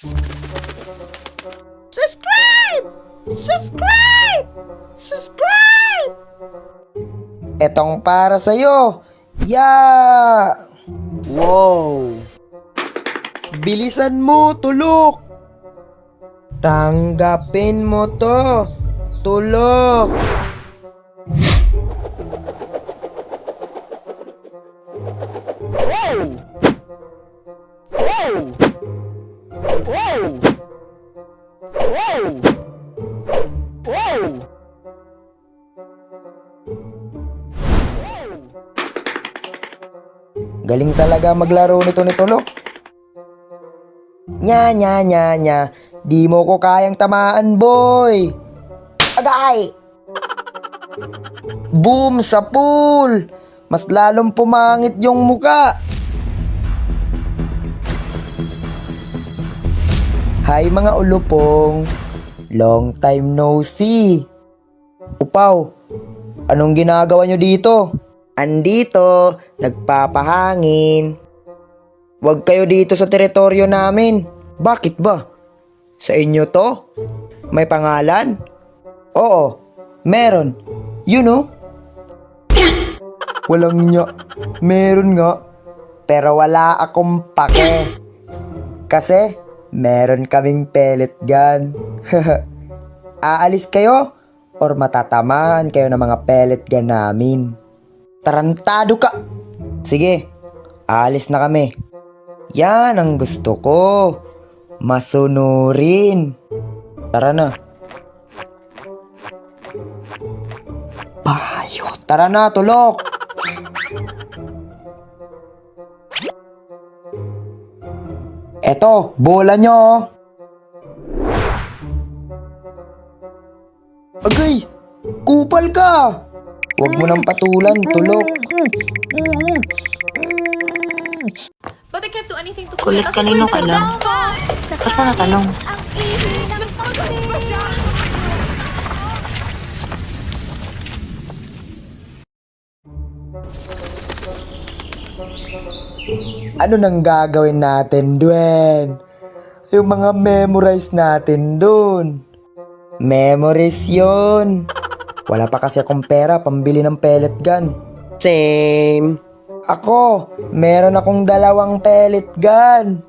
Subscribe! Subscribe! Subscribe! Etong para sa'yo. Yeah! Wow! Bilisan mo, tulok! Tanggapin mo to, tulok! Wow! Wow! Wow! Wow! Wow! Galing talaga maglaro nito ni Tulok. Nya nya nya nya. Di mo ko kayang tamaan, boy. Agay! Boom sa pool. Mas lalong pumangit yung muka. Hi mga ulupong. Long time no see. Upaw, anong ginagawa nyo dito? Andito, nagpapahangin. Huwag kayo dito sa teritoryo namin. Bakit ba? Sa inyo to? May pangalan? Oo, meron. You know? Walang nya. Meron nga. Pero wala akong pake. Kasi, meron kaming pellet gun. Aalis kayo? Or matatamaan kayo ng mga pellet gun namin? Tarantado ka! Sige, aalis na kami. Yan ang gusto ko. Masunurin. Tara na. Bayo. Tara na, Tulok. Eto, bola nyo. Agay! Kupal ka! Huwag mo nang patulan, Tulok. But I can't do anything to Kulit kanino ka lang? Ba't mo natanong? Ang ihi ng puti! Ano nang gagawin natin, Dwen? Yung mga memorize natin dun. Memories yun. Wala pa kasi akong pera pambili ng pellet gun. Same. Ako, meron akong 2 pellet gun.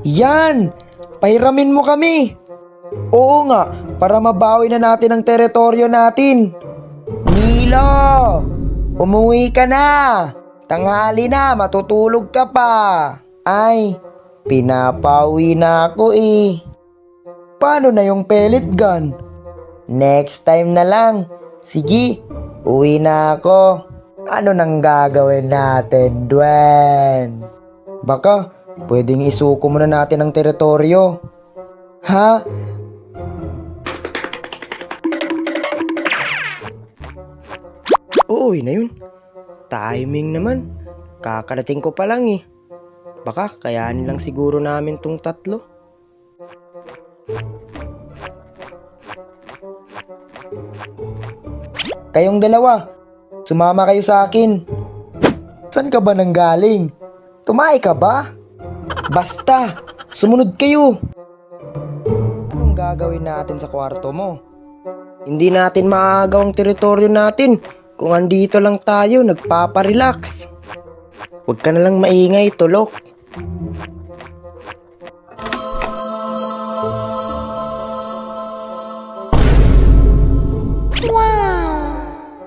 Yan! Pahiramin mo kami. Oo nga, para mabawi na natin ang teritoryo natin. Nilo! Umuwi ka na! Tanghali na, matutulog ka pa. Ay, pinapauwi na ako eh. Paano na yung pellet gun? Next time na lang. Sige, uwi na ako. Ano nang gagawin natin, Dwen? Baka, pwedeng isuko muna natin ang teritoryo. Ha? Uuwi na yun. Timing naman. Kakarating ko pa lang eh. Baka kayanin lang siguro namin tong 3. Kayong 2, sumama kayo sa akin. Saan ka ba nanggaling? Tumae ka ba? Basta, sumunod kayo. Anong gagawin natin sa kwarto mo? Hindi natin maagaw ang teritoryo natin kung andito lang tayo nagpaparelax. Huwag ka na lang maingay, Tulok.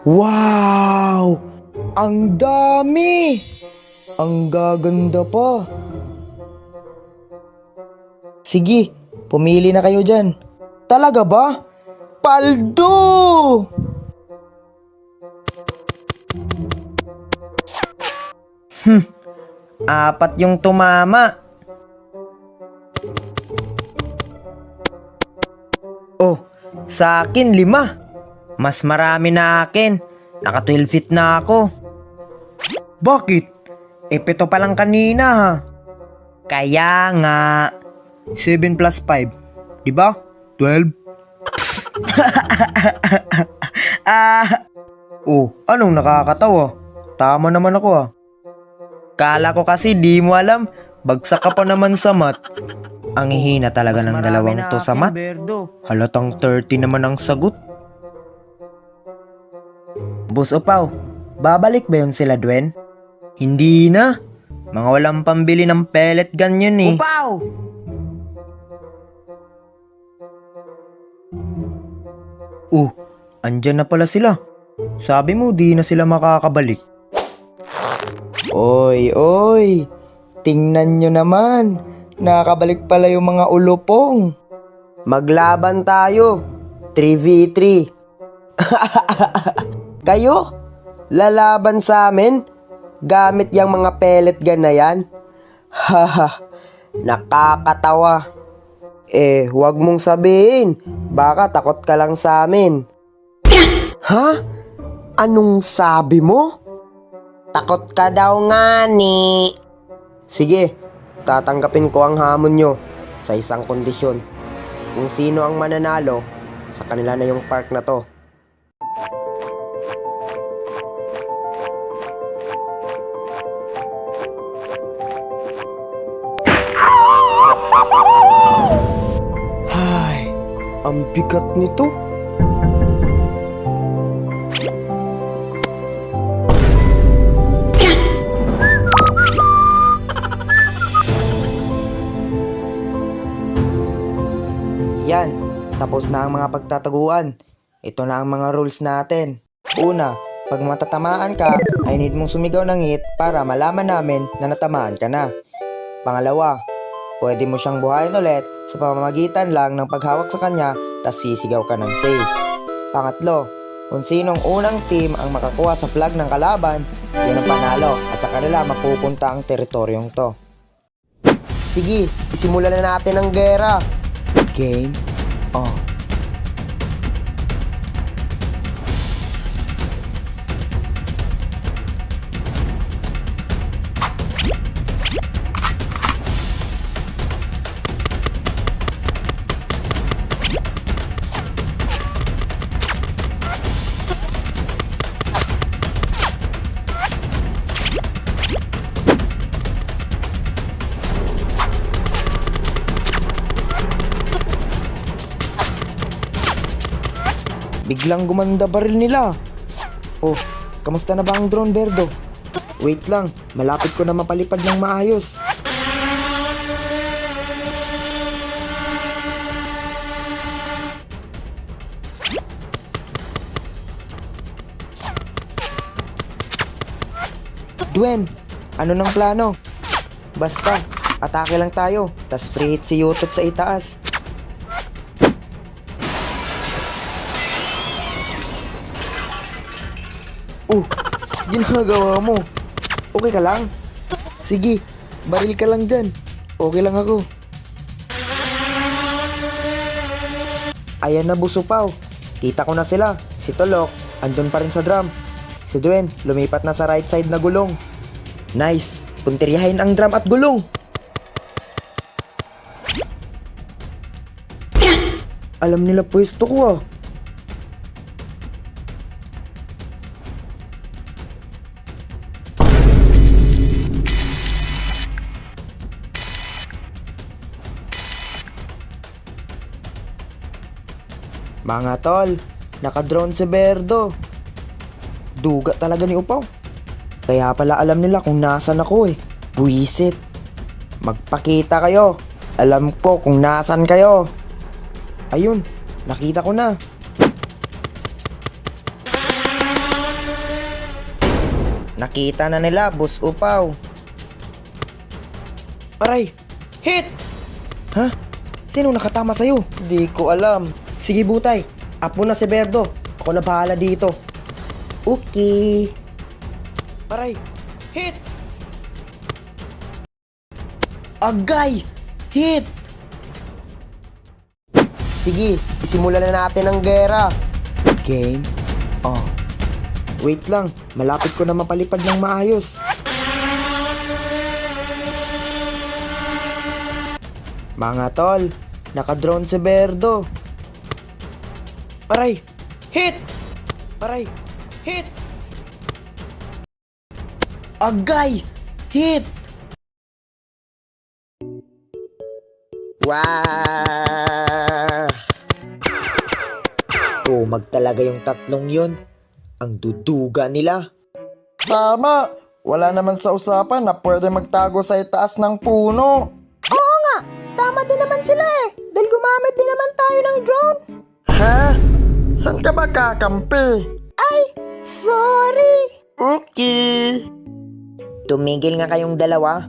Wow! Ang dami! Ang gaganda pa. Sige, pumili na kayo dyan. Talaga ba? Paldo! Apat yung tumama. Oh, sa akin 5. Mas marami na akin. Naka 12 feet na ako. Bakit? 7 pa lang kanina ha. Kaya nga. 7 plus 5. Diba? 12. Oh, anong nakakatawa? Tama naman ako ah. Kala ko kasi di mo alam bagsak ka pa naman sa mat. Ang hihina talaga ng dalawang to sa mat. Halatang 30 naman ang sagot. Boss Upaw, babalik ba yun sila, Dwen? Hindi na. Mga walang pambili ng pellet gun yun eh. Upaw! Andyan na pala sila. Sabi mo di na sila makakabalik. Oy, tingnan nyo naman. Nakakabalik pala yung mga ulupong. Maglaban tayo. 3v3. Kayo? Lalaban sa amin? Gamit yung mga pellet gun na yan? Haha, nakakatawa. Huwag mong sabihin. Baka takot ka lang sa amin. Ha? Anong sabi mo? Takot ka daw nga ni. Sige, tatanggapin ko ang hamon nyo sa isang kondisyon. Kung sino ang mananalo, sa kanila na yung park na to. Ay, ang bigat nito. Yan, tapos na ang mga pagtataguan. Ito na ang mga rules natin. Una, pag matatamaan ka, ay need mong sumigaw ng hit para malaman namin na natamaan ka na. Pangalawa, pwede mo siyang buhayin ulit sa pamamagitan lang ng paghawak sa kanya tas sisigaw ka ng save. Pangatlo, kung sinong unang team ang makakuha sa flag ng kalaban, yun ang panalo at sa kanila mapupunta ang teritoryong to. Sige, isimulan na natin ang gera. Game on. Biglang gumanda baril nila. Kamusta na ba ang drone, Berdo? Wait lang, malapit ko na mapalipad ng maayos. Dwen, ano nang plano? Basta, atake lang tayo, tas free hit si Yutot sa itaas. Ginagawa mo. Okay ka lang? Sige, baril ka lang dyan. Okay lang ako. Ayan na, Boss Upaw. Kita ko na sila. Si Tolok, andun pa rin sa drum. Si Dwen, lumipat na sa right side na gulong. Nice, puntiryahin ang drum at gulong. Alam nila pwesto ko ah. Mga tol, naka-drone si Berdo. Duga talaga ni Upaw. Kaya pala alam nila kung nasan ako eh. Buwisit. Magpakita kayo. Alam ko kung nasan kayo. Ayun, nakita ko na. Nakita na nila, Boss Upaw. Aray! Hit! Ha? Sino nakatama sa'yo? Di ko alam. Sige Butay, up mo na si Berdo. Ako na bahala dito. Okay. Aray, hit! Agay! Hit! Sige, isimulan na natin ang gera. Game on. Wait lang, malapit ko na mapalipad ng maayos. Mga tol, naka-drone si Berdo. Aray! Hit! Aray! Hit! Agay! Hit! Wow! Kumag talaga yung tatlong yun. Ang duduga nila. Tama! Wala naman sa usapan na pwede magtago sa itaas ng puno. Oo nga, tama din naman sila eh. Dahil gumamit din naman tayo ng drone. Ha? Saan ka ba kakampi? Ay, sorry. Okay. Tumigil nga kayong dalawa.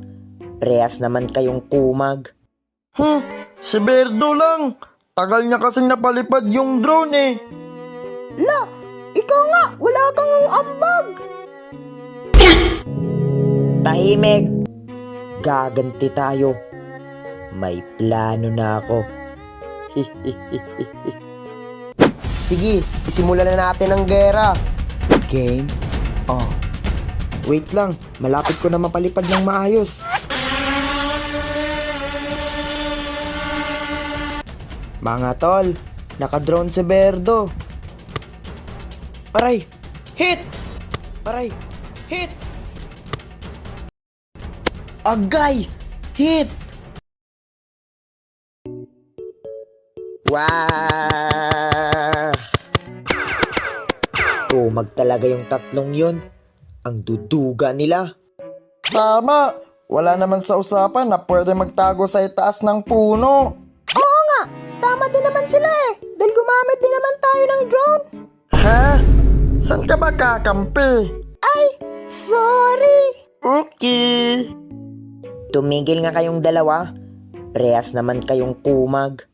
Prehas naman kayong kumag. Si Berdo lang. Tagal niya kasing napalipad yung drone eh. La, ikaw nga, wala kang ambag. Tahimik. Gaganti tayo. May plano na ako. Sige, isimulan na natin ang gera. Game on. Wait lang, malapit ko na mapalipad ng maayos. Mga tol, naka-drone si Berdo. Aray! Hit! Aray! Hit! Agay! Hit! Wow! Kumag talaga yung tatlong yun. Ang duduga nila. Tama! Wala naman sa usapan na pwede magtago sa itaas ng puno. Oo nga, tama din naman sila eh. Dahil gumamit din naman tayo ng drone. Ha? Saan ka ba kakampi? Ay, sorry. Okay. Tumigil nga kayong dalawa. Prehas naman kayong kumag.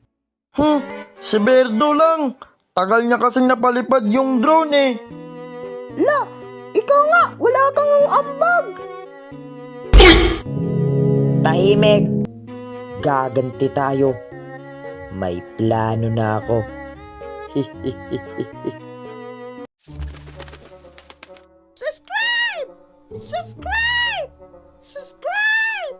Si Berdo lang. Tagal niya kasing napalipad yung drone eh. La, ikaw nga, wala kang ambag. Tahimik. Gaganti tayo. May plano na ako. Subscribe! Subscribe! Subscribe!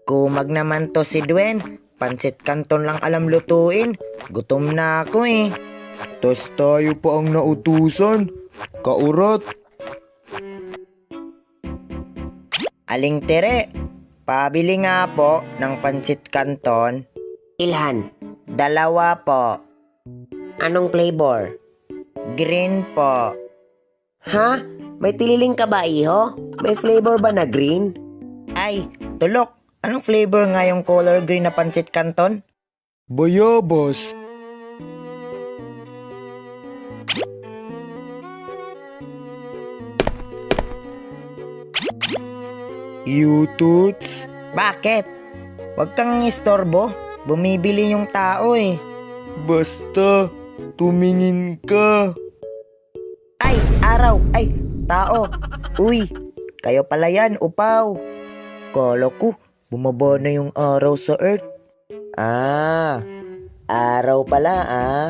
Kumag naman to si Dwen. Pansit Canton lang alam lutuin. Gutom na ako eh. Tas tayo pa ang nautusan. Kaurat. Aling Tere, pabili nga po ng Pansit Canton. Ilhan? 2 po. Anong flavor? Green po. Ha? May tililing ka ba, iho? May flavor ba na green? Ay, tulok. Anong flavor nga yung color green na Pansit Canton? Bayabas. Yututs? Bakit? Huwag kang istorbo. Bumibili yung tao eh. Basta, tumingin ka. Ay, araw! Ay, tao! Uy, kayo pala yan, upaw. Kala ko, bumaba na yung araw sa Earth. Ah, araw pala ah.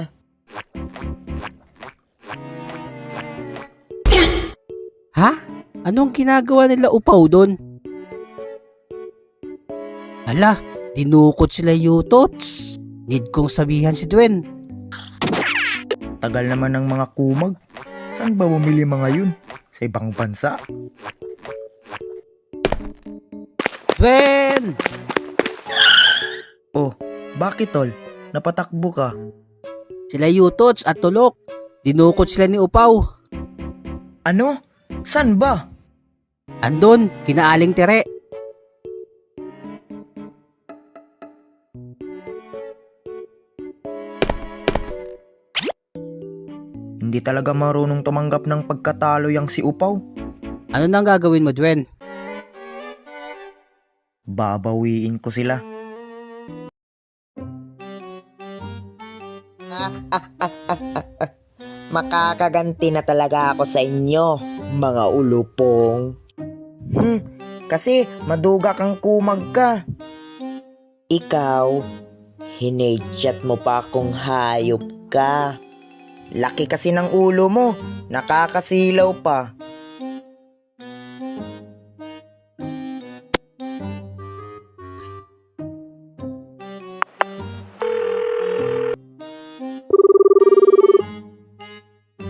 Ha? Anong ginagawa nila upaw doon? Ala, dinukot sila yutots. Need kong sabihan si Dwen. Tagal naman ng mga kumag. Saan ba bumili mga yun? Sa ibang bansa? Dwen! Oh, bakit tol? Napatakbo ka? Sila yutots at tulok. Dinukot sila ni upaw. Ano? San ba? Andun, kinaaling tere. Hindi talaga marunong tumanggap ng pagkatalo yang si Upaw. Ano nang gagawin mo, Dwen? Babawiin ko sila. Makakaganti na talaga ako sa inyo, mga ulupong. Kasi maduga kang kumag ka. Ikaw, hinedjat mo pa akong hayop ka. Laki kasi ng ulo mo, nakakasilaw pa.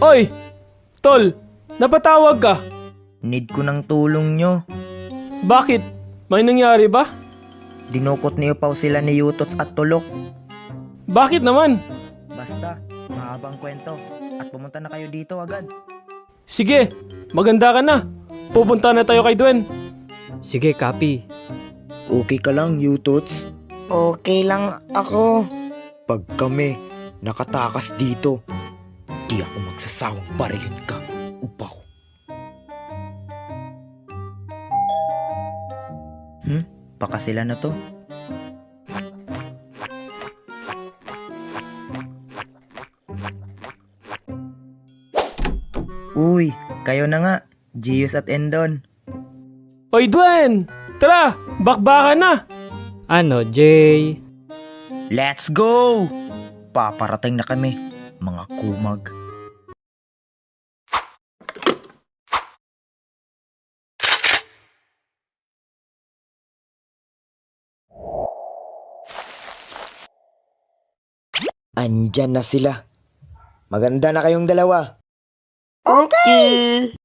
Oy! Tol! Napatawag ka? Need ko ng tulong nyo. Bakit? May nangyari ba? dinukot ni Upaw sila ni Yutots at Tulok. Bakit naman? Basta, mahabang kwento. At pumunta na kayo dito agad. Sige, maganda ka na. Pupunta na tayo kay Dwen. Sige, copy. Okay ka lang, Yutots? Okay lang ako. Pag kami nakatakas dito, di ako magsasawang barilin ka, Upaw. Baka sila na to. Uy, kayo na nga, Gius at Endon. Oy Dwen, tara, bakbakan na. Ano, Jay? Let's go! Paparating na kami, mga kumag. Andyan na sila. Maganda na kayong dalawa. Okay!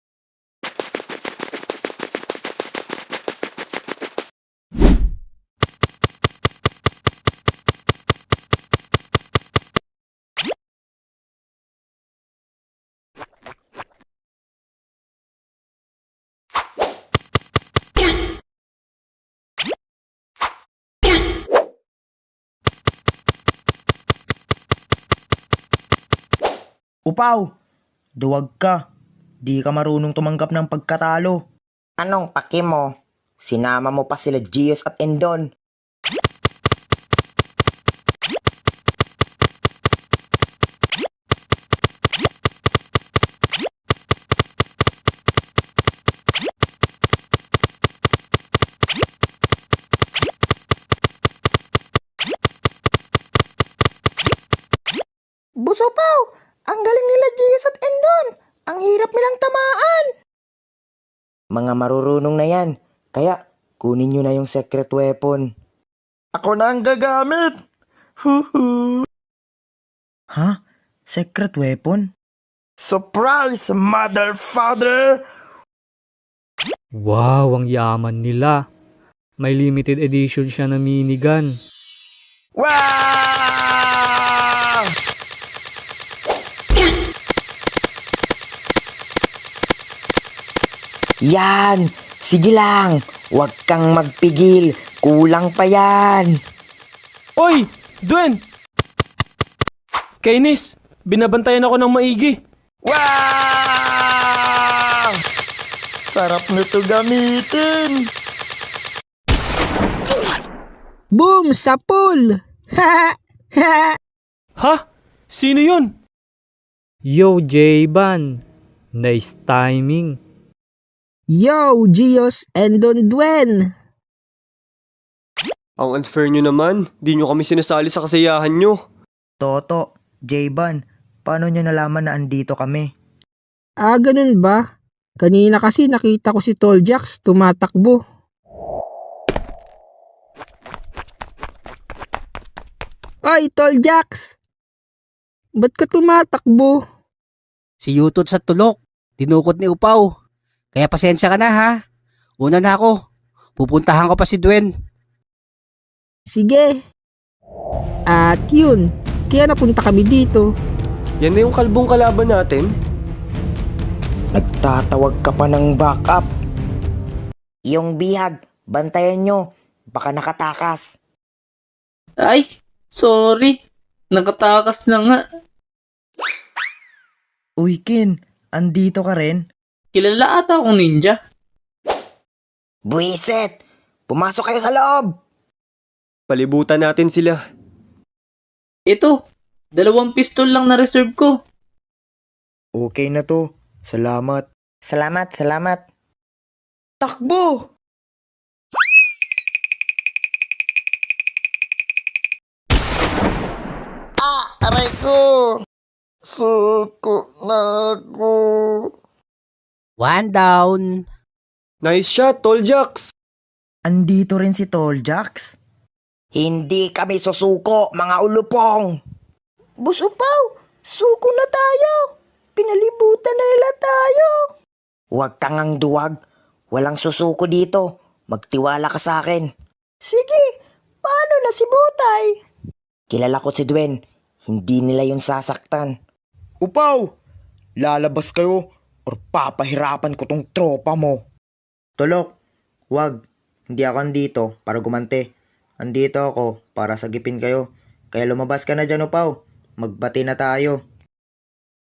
Upaw, duwag ka. Di ka marunong tumanggap ng pagkatalo. Anong paki mo? Sinama mo pa sila Gius at Endon. Busopaw, ang galing nila Gius at Endon. Ang hirap nilang tamaan. Mga marurunong na yan. Kaya, kunin nyo na yung secret weapon. Ako na ang gagamit! Huhu! Ha? Secret weapon? Surprise, mother father! Wow, ang yaman nila. May limited edition siya na minigun. Wow! Yan! Sige lang! Huwag kang magpigil! Kulang pa yan! Oy, Dwen! Kainis, binabantayan ako ng maigi. Wow! Sarap nito gamitin! Boom! Sa pool! Ha! Ha! Ha? Sino yun? Yo, J-Ban. Nice timing. Yo, Gius, Endon, Dwen! Ang unfair nyo naman. Di nyo kami sinasali sa kasiyahan nyo. Toto, J-Ban, paano nyo nalaman na andito kami? Ah, ganun ba? Kanina kasi nakita ko si Toljax tumatakbo. Ay, Toljax! Ba't ka tumatakbo? Si Yutots at Tulok, dinukot ni Upaw. Kaya pasensya ka na ha. Una na ako. Pupuntahan ko pa si Dwen. Sige. At yun, kaya napunta kami dito. Yan na yung kalbong kalaban natin. Nagtatawag ka pa ng backup. Yung bihag, bantayan nyo. Baka nakatakas. Ay, sorry. Nakatakas na nga. Uy, Kin, andito ka rin? Kilala ata akong ninja. Buisit! Pumasok kayo sa loob! Palibutan natin sila. Ito, 2 pistol lang na reserve ko. Okay na to. Salamat. Salamat. Takbo! Aray ko! Suko na ako. One down. Nice shot, Toljax! Andito rin si Toljax? Hindi kami susuko, mga ulupong! Boss Upaw, suko na tayo. Pinalibutan na nila tayo. Huwag kang ang duwag. Walang susuko dito. Magtiwala ka sa akin. Sige, na si Butay. Kilala ko si Dwen. Hindi nila yun sasaktan. Upaw! Lalabas kayo or papahirapan ko tong tropa mo. Tulok, wag. Hindi ako andito para gumante. Andito ako para sagipin kayo. Kaya lumabas ka na dyan, Upaw. Magbati na tayo.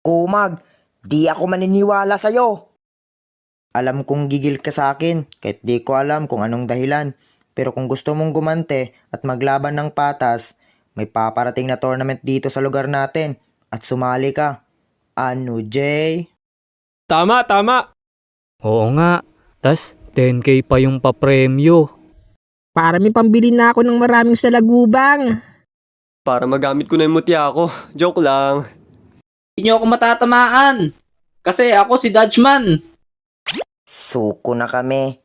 Kumag, di ako maniniwala sa'yo. Alam kong gigil ka sa akin kahit di ko alam kung anong dahilan. Pero kung gusto mong gumante at maglaban ng patas, may paparating na tournament dito sa lugar natin at sumali ka. Ano, Jay? Tama, tama. Oo nga. Tas 10K pa yung papremyo. Para may pambili na ako ng maraming salagubang. Para magamit ko na yung mutya ko. Joke lang. Hindi niyo ako matatamaan. Kasi ako si Dutchman. Suko na kami.